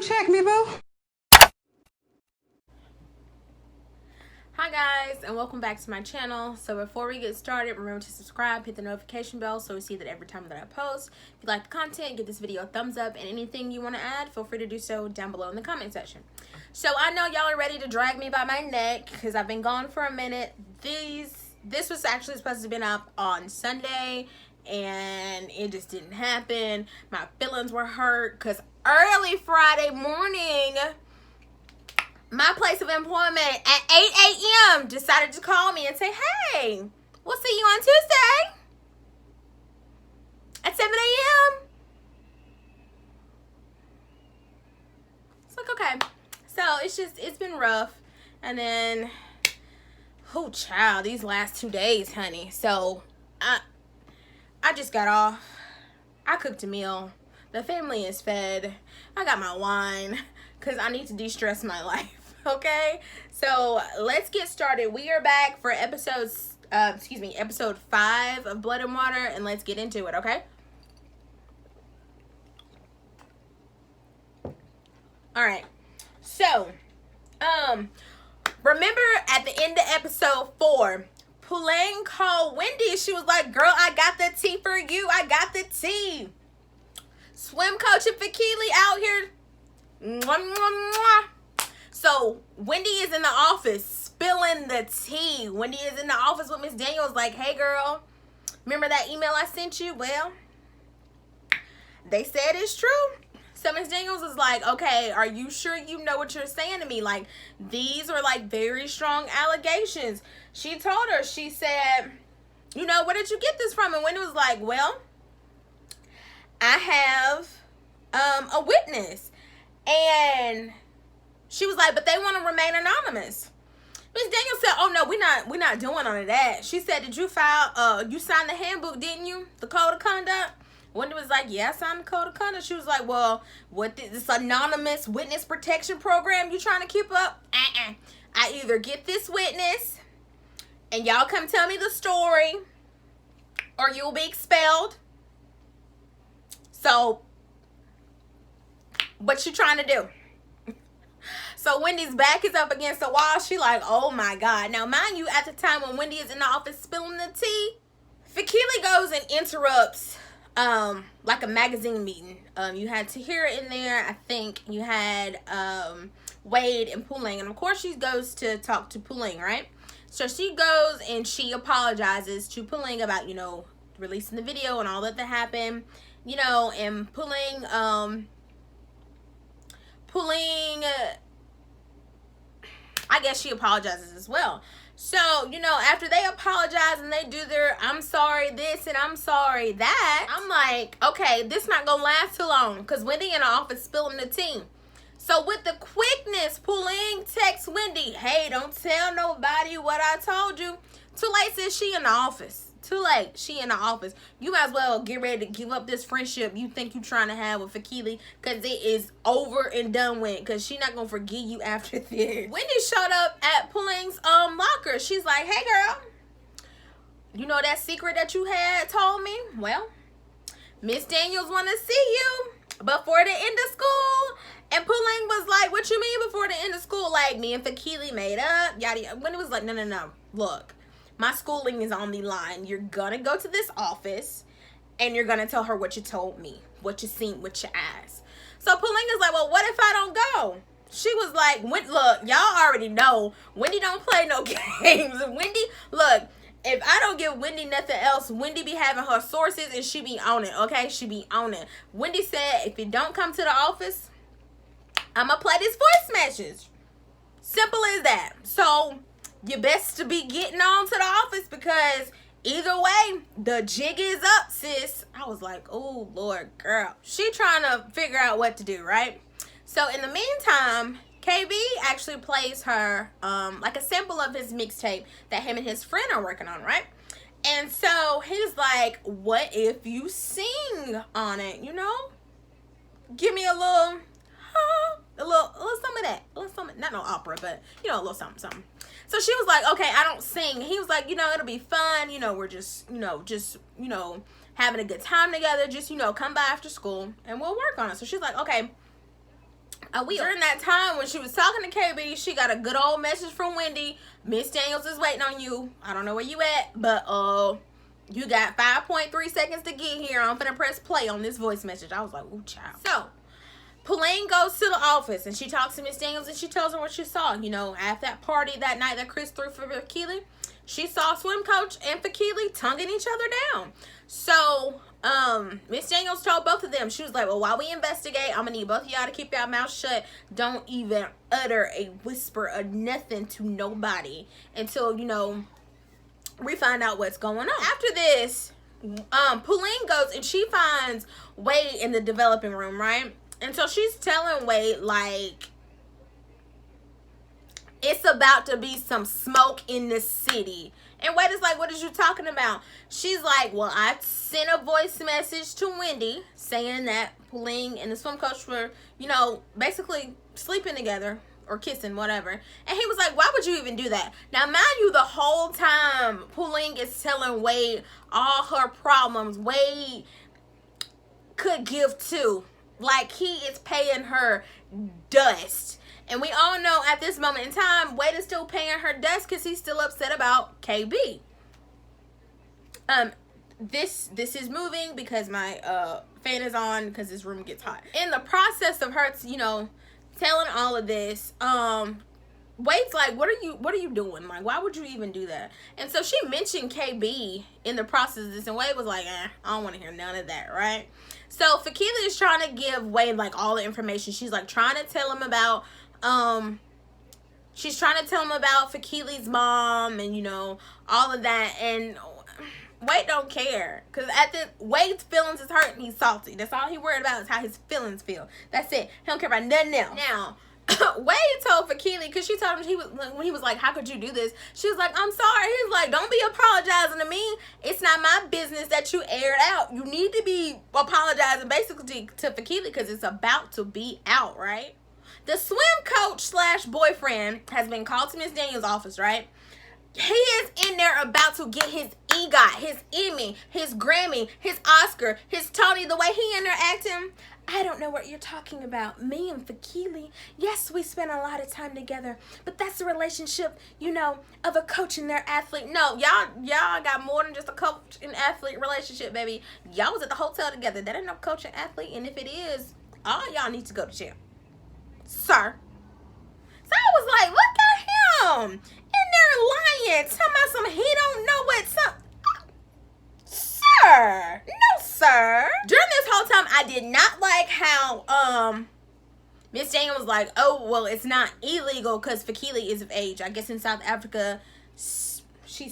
check me, boo. Hi guys, and welcome back to my channel. So before we get started, remember to subscribe, hit the notification bell so you see that every time that I post. If you like the content, give this video a thumbs up, and anything you want to add, feel free to do so down below in the comment section. So I know y'all are ready to drag me by my neck because I've been gone for a minute. This was actually supposed to have been up on Sunday, and it just didn't happen. My feelings were hurt because early Friday morning, my place of employment at 8 a.m. decided to call me and say, hey, we'll see you on Tuesday at 7 a.m. It's like, okay. So it's been rough. And then, oh child, these last 2 days, honey. So I just got off. I cooked a meal. The family is fed. I got my wine because I need to de-stress my life. Okay, so let's get started. We are back for episode 5 of Blood and Water, and let's get into it, okay? Alright, so, remember at the end of episode 4, Pulang called Wendy. She was like, girl, I got the tea for you. I got the tea. Swim coach and Fakili out here. Mwah, mwah, mwah. So Wendy is in the office spilling the tea. Wendy is in the office with Miss Daniels like, hey girl, remember that email I sent you? Well, they said it's true. So Miss Daniels is like, okay, are you sure you know what you're saying to me? Like, these are like very strong allegations. She told her, she said, you know, where did you get this from? And Wendy was like, well, I have a witness. And she was like, but they want to remain anonymous. Miss Daniels said, oh no, we're not doing none of that. She said, did you file, you signed the handbook, didn't you? The code of conduct? Wendy was like, yeah, I signed the code of conduct. She was like, well, what this anonymous witness protection program you trying to keep up? I either get this witness and y'all come tell me the story, or you'll be expelled. So, what you trying to do? So Wendy's back is up against the wall. She like, oh my God. Now, mind you, at the time when Wendy is in the office spilling the tea, Fakili goes and interrupts like a magazine meeting. You had Tahira in there. I think you had Wade and Pulang. And of course, she goes to talk to Pulang, right? So she goes and she apologizes to Pulang about, you know, releasing the video and all that happened. You know, and Pulang, I guess she apologizes as well. So, you know, after they apologize and they do their I'm sorry this and I'm sorry that, I'm like, okay, this not gonna last too long because Wendy in the office spilling the tea. So with the quickness, Pulang texts Wendy, hey, don't tell nobody what I told you. Too late, says she in the office. Too late, she in the office. You might as well get ready to give up this friendship you think you trying to have with Fakili, because it is over and done with, because she not gonna forgive you after this. Wendy showed up at Pulang's locker. She's like, hey girl, you know that secret that you had told me? Well, Miss Daniels want to see you before the end of school. And Pulang was like, what you mean before the end of school? Like, me and Fakili made up, yada yada. Wendy was like, no, look, my schooling is on the line. You're gonna go to this office and you're gonna tell her what you told me, what you seen with your eyes. So Pulang is like, well, what if I don't go? She was like, look, y'all already know Wendy don't play no games. Wendy, look, if I don't give Wendy nothing else, Wendy be having her sources and she be on it, okay? She be on it. Wendy said, if you don't come to the office, I'm gonna play this voice message. Simple as that. So you best to be getting on to the office, because either way, the jig is up, sis. I was like, oh, Lord, girl. She trying to figure out what to do, right? So in the meantime, KB actually plays her like a sample of his mixtape that him and his friend are working on, right? And so he's like, what if you sing on it, you know? Give me a little, a little something of that. A little something, not no opera, but, you know, a little something. So she was like, okay, I don't sing. He was like, you know, it'll be fun. You know, we're just having a good time together. Just, come by after school and we'll work on it. So she's like, okay. During that time when she was talking to KB, she got a good old message from Wendy. Miss Daniels is waiting on you. I don't know where you at, but you got 5.3 seconds to get here. I'm gonna press play on this voice message. I was like, ooh, child. So Pauline goes to the office and she talks to Miss Daniels and she tells her what she saw. You know, at that party that night that Chris threw for Fakili, she saw Swim Coach and Fakili tonguing each other down. So Miss Daniels told both of them, she was like, well, while we investigate, I'm gonna need both of y'all to keep your mouth shut. Don't even utter a whisper of nothing to nobody until, you know, we find out what's going on. After this, Pauline goes and she finds Wade in the developing room, right? And so she's telling Wade, like, it's about to be some smoke in the city. And Wade is like, what is you talking about? She's like, well, I sent a voice message to Wendy saying that Pauline and the swim coach were, you know, basically sleeping together or kissing, whatever. And he was like, why would you even do that? Now, mind you, the whole time Pauline is telling Wade all her problems, Wade could give too. Like, he is paying her dust. And we all know at this moment in time, Wade is still paying her dust because he's still upset about KB. This is moving because my fan is on because this room gets hot. In the process of her, you know, telling all of this, Wade's like, what are you doing? Like, why would you even do that? And so she mentioned KB in the process of this, and Wade was like, I don't want to hear none of that, right? So Fakili is trying to give Wade like all the information. She's like trying to tell him about Fakili's mom and, you know, all of that, and Wade don't care, because Wade's feelings is hurt and he's salty. That's all he worried about, is how his feelings feel. That's it. He don't care about nothing else. Now Wade told Fakili, because she told him, when he was like, how could you do this? She was like, I'm sorry. He was like, don't be apologizing to me. It's not my business that you aired out. You need to be apologizing basically to Fakili because it's about to be out, right? The swim coach / boyfriend has been called to Miss Daniels' office, right? He is in there about to get his EGOT, his Emmy, his Grammy, his Oscar, his Tony. The way he in there acting, I don't know what you're talking about. Me and Fakili, yes, we spent a lot of time together, but that's the relationship, you know, of a coach and their athlete. No, y'all got more than just a coach and athlete relationship, baby. Y'all was at the hotel together. That ain't no coach and athlete, and if it is, all y'all need to go to jail, sir. So I was like, look at him in there lying, talking about some he don't know what's up. Sir, no sir. During this whole time, I did not like how Miss Daniel was like, oh, well, it's not illegal because Fakili is of age. I guess in South Africa, she's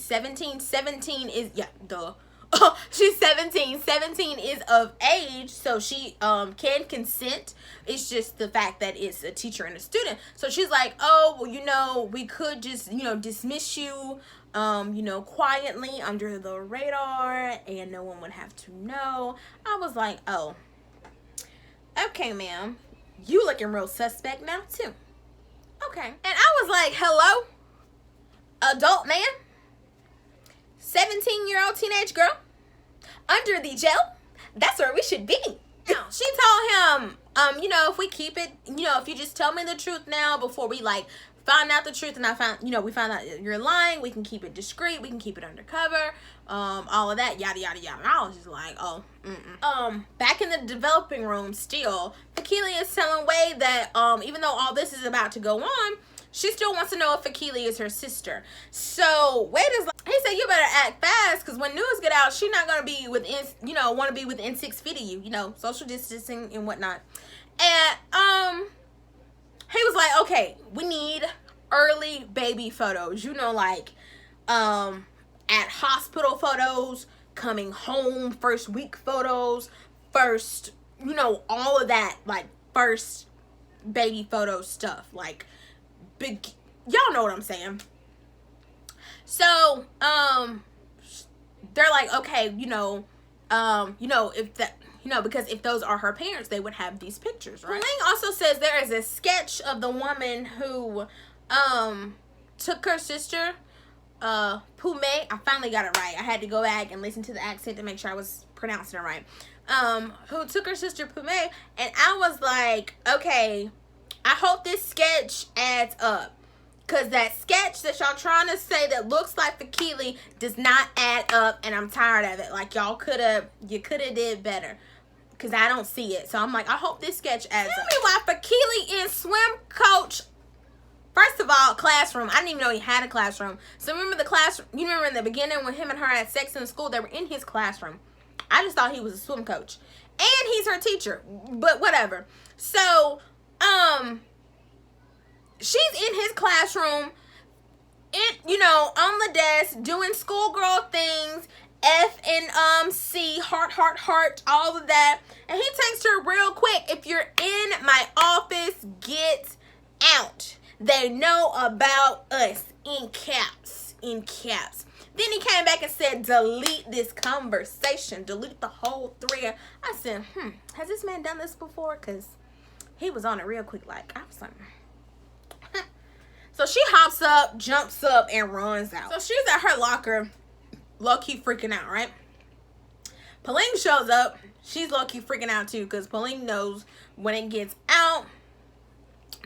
17. 17 is, yeah, duh. She's 17. 17 is of age, so she can consent. It's just the fact that it's a teacher and a student. So she's like, oh, well, you know, we could just, you know, dismiss you, you know, quietly under the radar, and no one would have to know. I was like, oh, okay, ma'am, you looking real suspect now too. Okay. And I was like, hello, adult man, 17-year-old teenage girl under the jail. That's where we should be. Now, she told him, you know, if we keep it, you know, if you just tell me the truth now before we like find out the truth, and we find out you're lying, we can keep it discreet, we can keep it undercover, all of that, yada yada yada. And I was just like, oh, back in the developing room, still, Fakili is telling Wade that even though all this is about to go on, she still wants to know if Fakili is her sister. So Wade is like, he said, you better act fast, because when news get out, she's not gonna be within, you know, want to be within 6 feet of you, you know, social distancing and whatnot. And he was like, okay, we need early baby photos, you know, like at hospital photos, coming home, first week photos, first, you know, all of that, like first baby photo stuff, like big, y'all know what I'm saying. So they're like, okay, you know, if that, you know, because if those are her parents, they would have these pictures, right? Ling also says there is a sketch of the woman who took her sister, Pume. I finally got it right. I had to go back and listen to the accent to make sure I was pronouncing it right. Who took her sister Pume, and I was like, okay, I hope this sketch adds up. Because that sketch that y'all trying to say that looks like Fakili does not add up. And I'm tired of it. Like, you could have did better. Because I don't see it. So I'm like, I hope this sketch adds up. Tell me why Fakili in swim coach. First of all, classroom. I didn't even know he had a classroom. So remember the classroom. You remember in the beginning when him and her had sex in school? They were in his classroom. I just thought he was a swim coach. And he's her teacher. But whatever. So, she's in his classroom, on the desk, doing schoolgirl things, F and C, heart, all of that. And he texts her real quick, if you're in my office, get out. They know about us, in caps. Then he came back and said, delete this conversation, delete the whole thread. I said, has this man done this before? Because he was on it real quick. Like, I was like, So she hops up, jumps up, and runs out. So she's at her locker, low-key freaking out, right? Pauline shows up. She's low-key freaking out, too, because Pauline knows when it gets out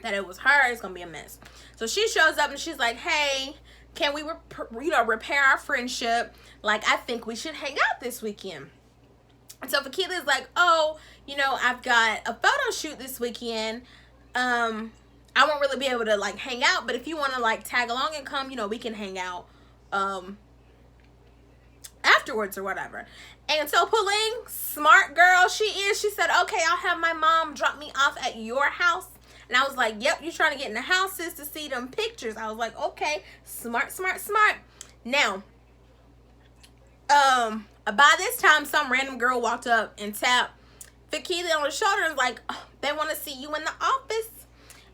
that it was her, it's going to be a mess. So she shows up, and she's like, hey, can we, repair our friendship? Like, I think we should hang out this weekend. And so Fakili's like, oh, I've got a photo shoot this weekend. I won't really be able to, like, hang out, but if you want to, like, tag along and come, we can hang out afterwards or whatever. And so Pauline, smart girl she is, she said, okay, I'll have my mom drop me off at your house. And I was like, yep, you trying to get in the houses to see them pictures. I was like, okay, smart. Now, by this time, some random girl walked up and tapped Fakili on the shoulder and was like, oh, they want to see you in the office.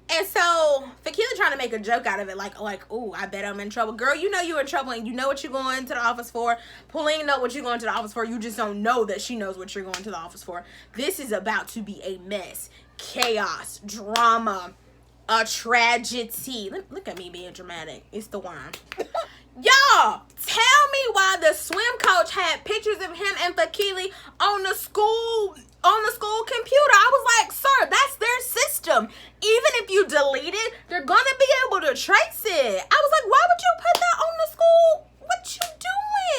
And so Fakili trying to make a joke out of it, like, oh, I bet I'm in trouble. Girl, you know you're in trouble and you know what you're going to the office for. Pauline know what you're going to the office for. You just don't know that she knows what you're going to the office for. This is about to be a mess. Chaos, drama, a tragedy. Look at me being dramatic. It's the wine. Y'all, tell me why the swim coach had pictures of him and Fakili on the school computer. I was like, sir, that's their system. Even if you delete it, they're gonna be able to trace it. I was like, why would you put that on the school? What you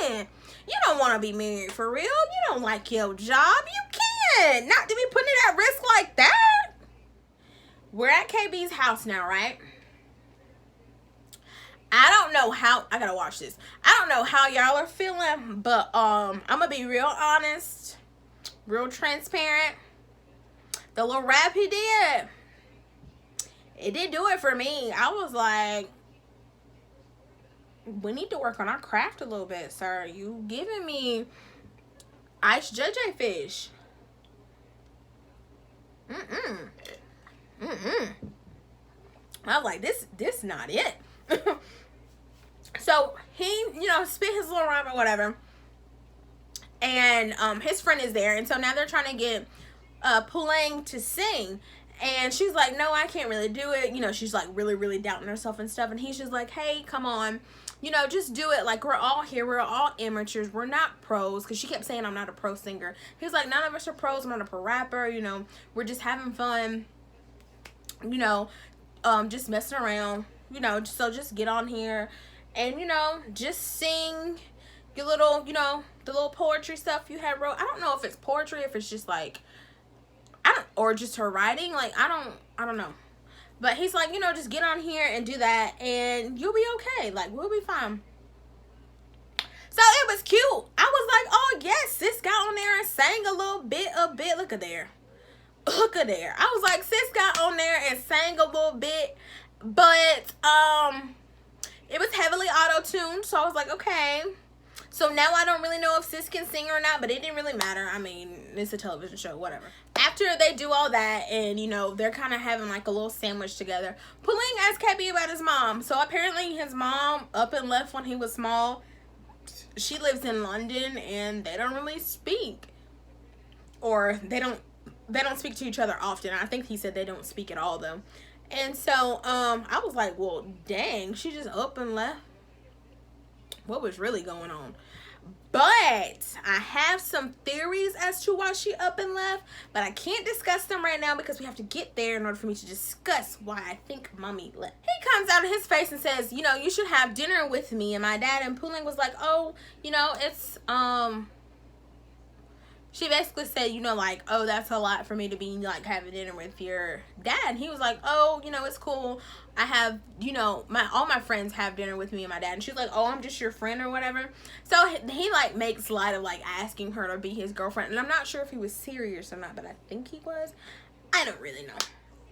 doing? You don't want to be married for real. You don't like your job. You can't. Not to be putting it at risk like that. We're at KB's house now, right? I don't know how, I gotta watch this. I don't know how y'all are feeling, but I'm gonna be real honest, real transparent. The little rap he did, it did do it for me. I was like, we need to work on our craft a little bit, sir. You giving me ice JJ fish. I was like, this not it. So he, spit his little rhyme or whatever. And his friend is there. And so now they're trying to get Pauline to sing. And she's like, no, I can't really do it. She's like really, really doubting herself and stuff. And he's just like, hey, come on. Just do it. Like, we're all here. We're all amateurs. We're not pros. Because she kept saying I'm not a pro singer. He's like, none of us are pros. I'm not a pro rapper. We're just having fun. Just messing around. So just get on here. And, just sing your little, the little poetry stuff you had wrote. I don't know if it's poetry, if it's just like, or just her writing. Like, I don't know. But he's like, just get on here and do that and you'll be okay. Like, we'll be fine. So it was cute. I was like, oh yes, sis got on there and sang a bit. Look at there. I was like, sis got on there and sang a little bit, but it was heavily auto-tuned. So I was like, okay. So now I don't really know if sis can sing or not, but it didn't really matter. I mean, it's a television show, whatever. After they do all that and, they're kind of having like a little sandwich together, Pauline asked KB about his mom. So apparently his mom up and left when he was small. She lives in London and they don't really speak. Or they don't speak to each other often. I think he said they don't speak at all though. And so I was like, well, dang, she just up and left. What was really going on? But I have some theories as to why she up and left, but I can't discuss them right now because we have to get there in order for me to discuss why I think mommy left. He comes out of his face and says, you know, you should have dinner with me and my dad. And Pooling was like, oh, you know, it's she basically said, you know, like, oh, that's a lot for me to be, like, having dinner with your dad. And he was like, oh, you know, it's cool. I have, you know, all my friends have dinner with me and my dad. And she's like, oh, I'm just your friend or whatever. So he like, makes light of, like, asking her to be his girlfriend. And I'm not sure if he was serious or not, but I think he was. I don't really know.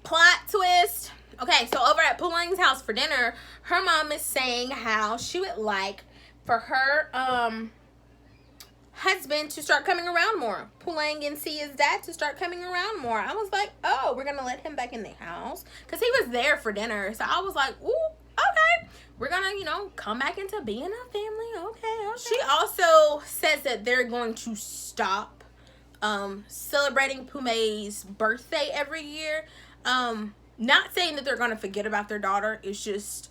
Plot twist. Okay, so over at Pooling's house for dinner, her mom is saying how she would like for her, husband to start coming around more. Pooling and see his dad to start coming around more. I was like, oh, we're gonna let him back in the house because he was there for dinner. So I was like, ooh, okay, we're gonna, you know, come back into being a family. Okay. She also says that they're going to stop celebrating Pumay's birthday every year. Not saying that they're gonna forget about their daughter. It's just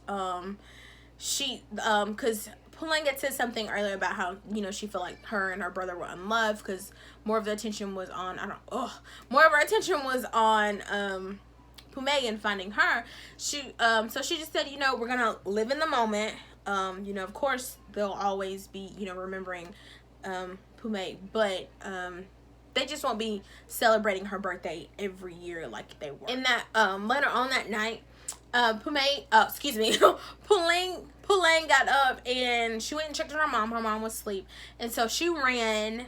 because Pooling had said something earlier about how, you know, she felt like her and her brother were unloved because more of the attention was on, more of her attention was on Pumay and finding her. So she just said, you know, we're gonna live in the moment. You know, of course they'll always be, you know, remembering Pumay, but they just won't be celebrating her birthday every year like they were. In that later on that night, Pooling got up and she went and checked on her mom. Her mom was asleep. And so she ran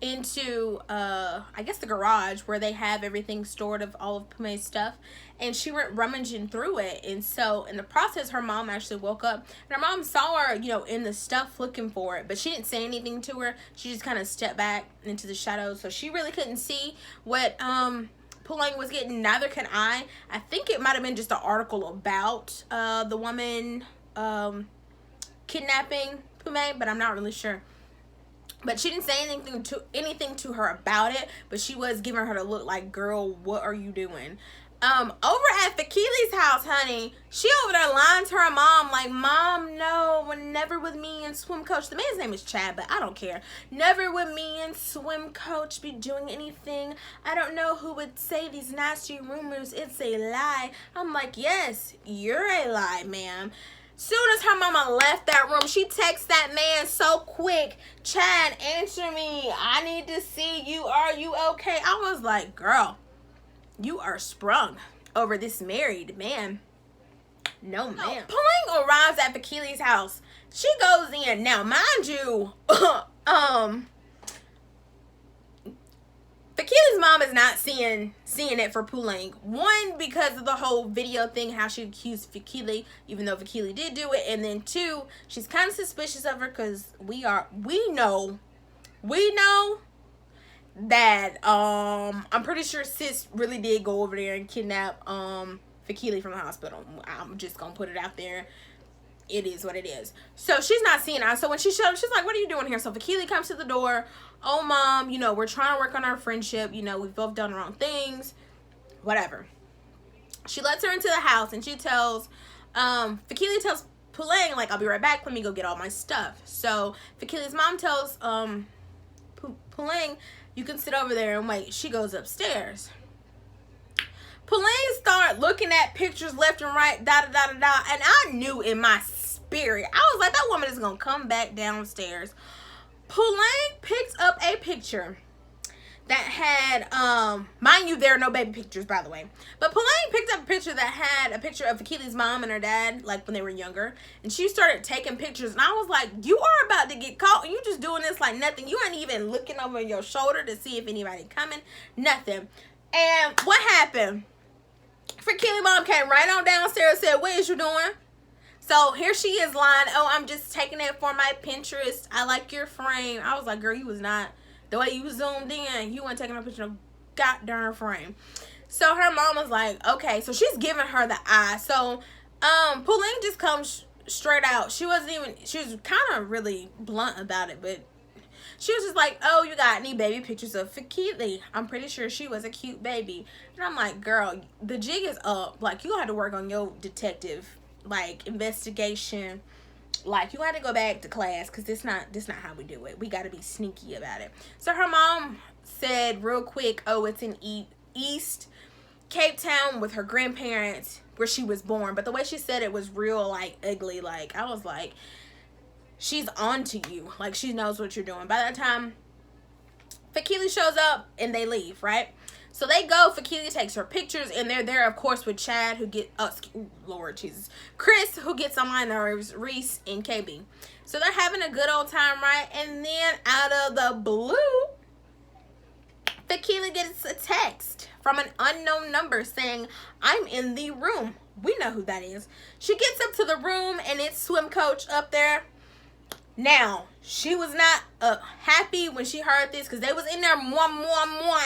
into, I guess the garage where they have everything stored of all of Pumay's stuff. And she went rummaging through it. And so in the process, her mom actually woke up. And her mom saw her, you know, in the stuff looking for it. But she didn't say anything to her. She just kind of stepped back into the shadows. So she really couldn't see what Pooling was getting. Neither can I. I think it might have been just an article about the woman kidnapping Pumay, but I'm not really sure. But she didn't say anything to her about it, but she was giving her the look like, girl, what are you doing? Over at Fakili's house, honey, she over there lying to her mom like, Mom, no, never with me and swim coach. The man's name is Chad, but I don't care. Never with me and swim coach be doing anything. I don't know who would say these nasty rumors. It's a lie. I'm like, yes, you're a lie, ma'am. Soon as her mama left that room, she texts that man so quick, Chad, answer me. I need to see you. Are you okay? I was like, girl, you are sprung over this married man. No, ma'am. Pooling arrives at Fakili's house. She goes in. Now, mind you, Fakili's mom is not seeing it for Pooling. One, because of the whole video thing, how she accused Fakili, even though Fakili did do it. And then two, she's kind of suspicious of her because we know that I'm pretty sure sis really did go over there and kidnap Fakili from the hospital. I'm just gonna put it out there. It is what it is. So she's not seeing her. So when she showed up, she's like, what are you doing here? So Fakili comes to the door. Oh, Mom, you know, we're trying to work on our friendship. You know, we've both done wrong things. Whatever. She lets her into the house and she tells, Fakili tells Pooling, like, I'll be right back. Let me go get all my stuff. So Fakili's mom tells Pooling, you can sit over there and wait. She goes upstairs. Pooling start looking at pictures left and right, and I knew in my spirit, I was like, that woman is gonna come back downstairs. Pooling picked up a picture that had, mind you, there are no baby pictures, by the way, but Pooling picked up a picture that had a picture of Fakili's mom and her dad, like when they were younger, and she started taking pictures, and I was like, you are about to get caught, and you just doing this like nothing. You ain't even looking over your shoulder to see if anybody coming, nothing. And what happened? Fakili's mom came right on downstairs and said, what is you doing? So here she is lying, oh, I'm just taking it for my Pinterest. I like your frame. I was like, girl, you was not. The way you zoomed in, you weren't taking a picture of goddamn frame. So her mom was like, okay. So she's giving her the eye. So Pooling just comes straight out. She was kind of really blunt about it, but she was just like, oh, you got any baby pictures of Fakili? I'm pretty sure she was a cute baby. And I'm like, girl, the jig is up. Like, you have to work on your detective, like, investigation like, you got to go back to class because this not how we do it. We got to be sneaky about it. So her mom said real quick, oh, it's in East Cape Town with her grandparents where she was born. But the way she said it was real, like, ugly. Like, I was like, she's on to you. Like, she knows what you're doing. By that time, Fakili shows up and they leave, right? So they go. Fakili takes her pictures, and they're there, of course, with Chad, who get Lord Jesus, Chris, who gets on my nerves, Reese, and KB. So they're having a good old time, right? And then out of the blue, Fakili gets a text from an unknown number saying, "I'm in the room." We know who that is. She gets up to the room, and it's swim coach up there. Now, she was not happy when she heard this because they was in there more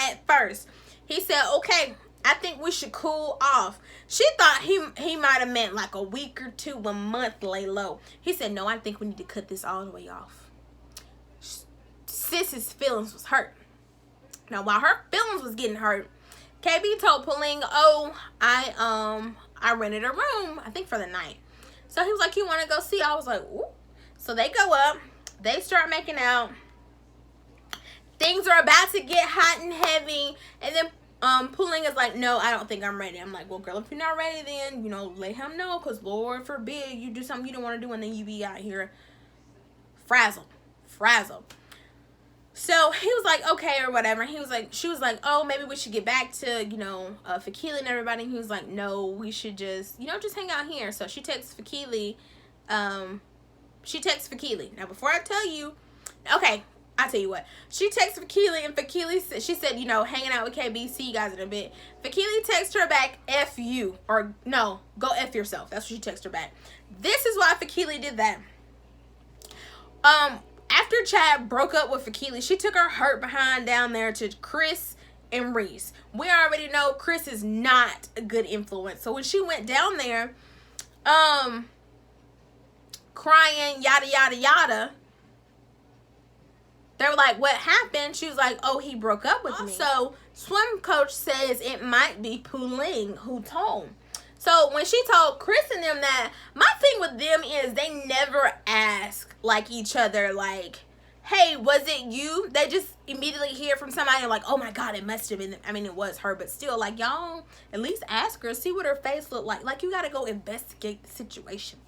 at first. He said, okay, I think we should cool off. She thought he might have meant like a week or two, a month, lay low. He said, no, I think we need to cut this all the way off. Sis's feelings was hurt. Now, while her feelings was getting hurt, KB told Pauline, oh, I rented a room, I think for the night. So he was like, you want to go see? I was like, ooh. So they go up. They start making out. Things are about to get hot and heavy. And then Pauline is like, no, I don't think I'm ready. I'm like, well, girl, if you're not ready, then, you know, let him know. Because Lord forbid you do something you don't want to do and then you be out here frazzled. So he was like, okay, or whatever. He was like, she was like, oh, maybe we should get back to, you know, Fakili and everybody. And he was like, no, we should just, you know, just hang out here. So she texts Fakili. Now, before I tell you, okay, I'll tell you what. She texted Fakili, and Fakili, she said, you know, hanging out with KB, see you guys in a bit. Fakili texted her back, F you, or no, go F yourself. That's what she texted her back. This is why Fakili did that. After Chad broke up with Fakili, she took her hurt behind down there to Chris and Reese. We already know Chris is not a good influence. So when she went down there, crying, yada, yada, yada, they were like, what happened? She was like, oh, he broke up with me. So swim coach says it might be Pauline who told. So when she told Chris and them that, my thing with them is they never ask like each other, like, hey, was it you? They just immediately hear from somebody and like, oh my God, it must have been. I mean, it was her, but still, like, y'all at least ask her, see what her face looked like. Like, you got to go investigate the situation.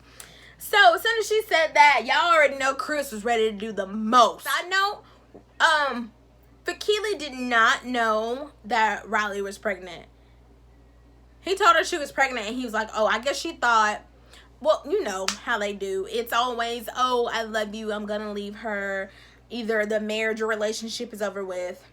So as soon as she said that, y'all already know Chris was ready to do the most. I know, Fakili did not know that Riley was pregnant. He told her she was pregnant, and he was like, oh, I guess she thought, well, you know how they do. It's always, oh, I love you, I'm gonna leave her. Either the marriage or relationship is over with.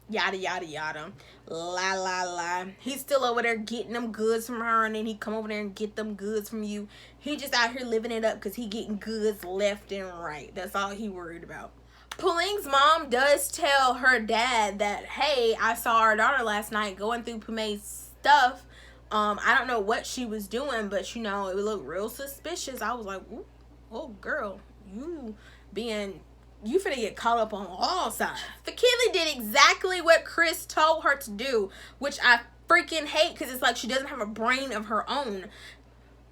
Yada, yada, yada. La, la, la. He's still over there getting them goods from her, and then he come over there and get them goods from you. He just out here living it up because he getting goods left and right. That's all he worried about. Pauline's mom does tell her dad that, hey, I saw our daughter last night going through Pumay's stuff. I don't know what she was doing, but, you know, it looked real suspicious. I was like, ooh, oh, girl, you finna get caught up on all sides. Fakili did exactly what Chris told her to do, which I freaking hate because it's like she doesn't have a brain of her own.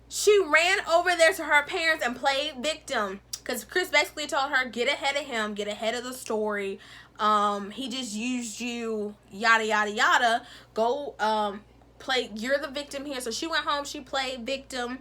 She ran over there to her parents and played victim because Chris basically told her, get ahead of him, get ahead of the story. He just used you, yada, yada, yada. Go, play, you're the victim here. So she went home, she played victim,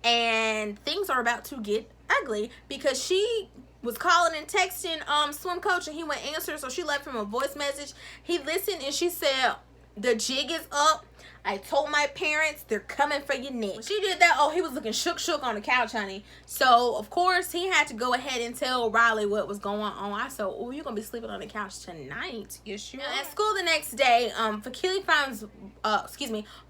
and things are about to get ugly because she was calling and texting swim coach, and he went answer. So she left him a voice message. He listened, and she said, the jig is up. I told my parents they're coming for your neck. When she did that, oh, he was looking shook on the couch, honey. So of course he had to go ahead and tell Riley what was going on. I said, oh, you're gonna be sleeping on the couch tonight. Yes, you are. At school the next day, Fakili finds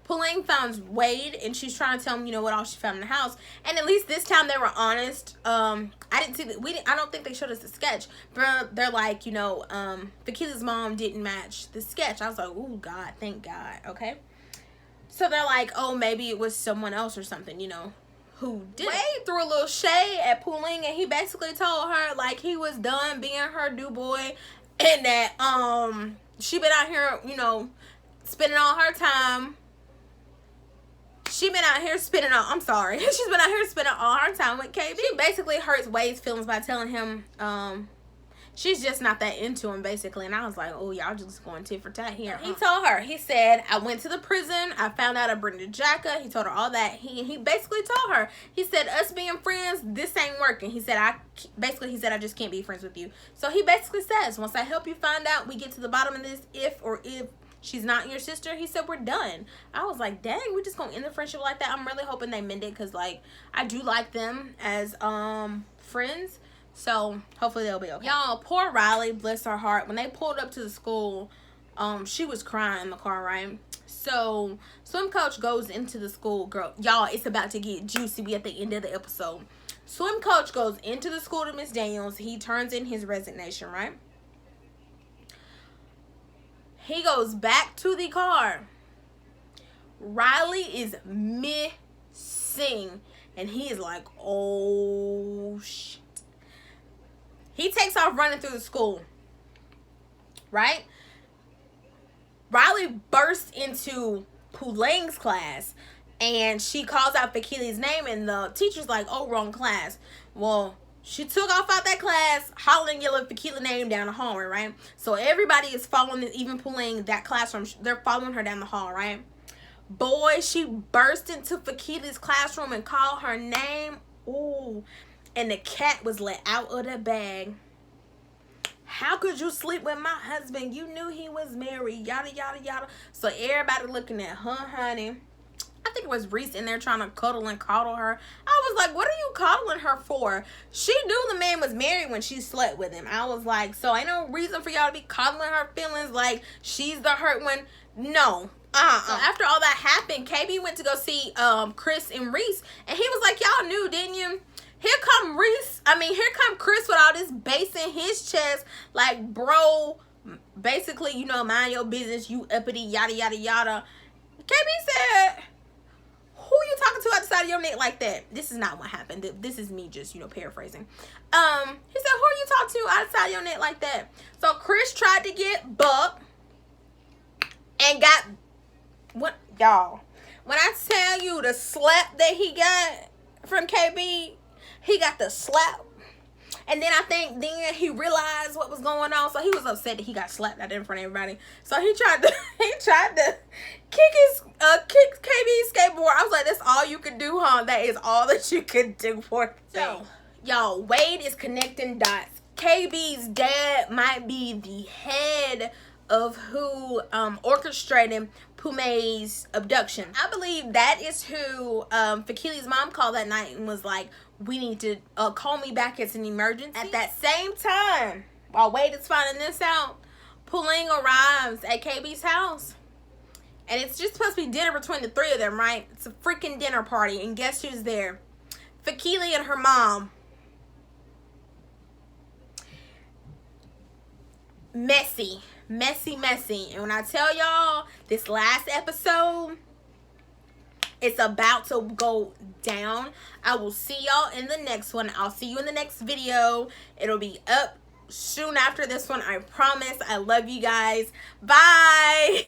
Pauline finds Wade, and she's trying to tell him, you know, what all she found in the house. And at least this time they were honest. I didn't see that. I don't think they showed us the sketch, but they're like, you know, Fakili's mom didn't match the sketch. I was like, oh God, thank God. Okay. So they're like, oh, maybe it was someone else or something, you know, who did. Wade threw a little shade at Pauline, and he basically told her, like, he was done being her do boy, and that she been out here, you know, spending all her time. She been out here spending all, I'm sorry. She's been out here spending all her time with KB. She basically hurts Wade's feelings by telling him, she's just not that into him, basically. And I was like, oh, y'all just going tit for tat here. He told her, he said, I went to the prison. I found out I burned the jacket. He told her all that. He basically told her, he said, us being friends, this ain't working. He said, I just can't be friends with you. So he basically says, once I help you find out, we get to the bottom of this, if she's not your sister, he said, we're done. I was like, dang, we're just gonna end the friendship like that. I'm really hoping they mend it, because, like, I do like them as friends. So hopefully they'll be okay. Y'all, poor Riley, bless her heart. When they pulled up to the school, she was crying in the car, right? So swim coach goes into the school. Girl, y'all, it's about to get juicy. We at the end of the episode. Swim coach goes into the school to Miss Daniels. He turns in his resignation, right? He goes back to the car. Riley is missing, and he is like, oh shit. He takes off running through the school, right? Riley bursts into Pulang's class, and she calls out Fakili's name, and the teacher's like, oh, wrong class. Well, she took off out that class, hollering, yelling Fakili's name down the hallway, right? So everybody is following, even Pulang, that classroom. They're following her down the hall, right? Boy, she burst into Fakili's classroom and called her name. Ooh. And the cat was let out of the bag. How could you sleep with my husband? You knew he was married. Yada, yada, yada. So everybody looking at her, honey. I think it was Reese in there trying to cuddle and coddle her. I was like, what are you coddling her for? She knew the man was married when she slept with him. I was like, so ain't no reason for y'all to be coddling her feelings like she's the hurt one. No. So after all that happened, KB went to go see Chris and Reese. And he was like, y'all knew, didn't you? Here come Chris with all this bass in his chest. Like, bro, basically, you know, mind your business, you uppity, yada, yada, yada. KB said, who you talking to out the side of your neck like that? This is not what happened. This is me just, you know, paraphrasing. He said, who are you talking to out the side of your neck like that? So Chris tried to get Buck and got, what, y'all, when I tell you the slap that he got from KB, he got the slap. And then I think then he realized what was going on. So he was upset that he got slapped out in front of everybody. So he tried to kick KB's skateboard. I was like, that's all you could do, huh? That is all that you could do for the thing. So, y'all, Wade is connecting dots. KB's dad might be the head of who orchestrated Pumay's abduction. I believe that is who Fakili's mom called that night and was like, we need to call me back as an emergency. At that same time, while Wade is finding this out, Pulang arrives at KB's house. And it's just supposed to be dinner between the three of them, right? It's a freaking dinner party. And guess who's there? Fakili and her mom. Messy. And when I tell y'all, this last episode, it's about to go down. I will see y'all in the next one. I'll see you in the next video. It'll be up soon after this one, I promise. I love you guys. Bye.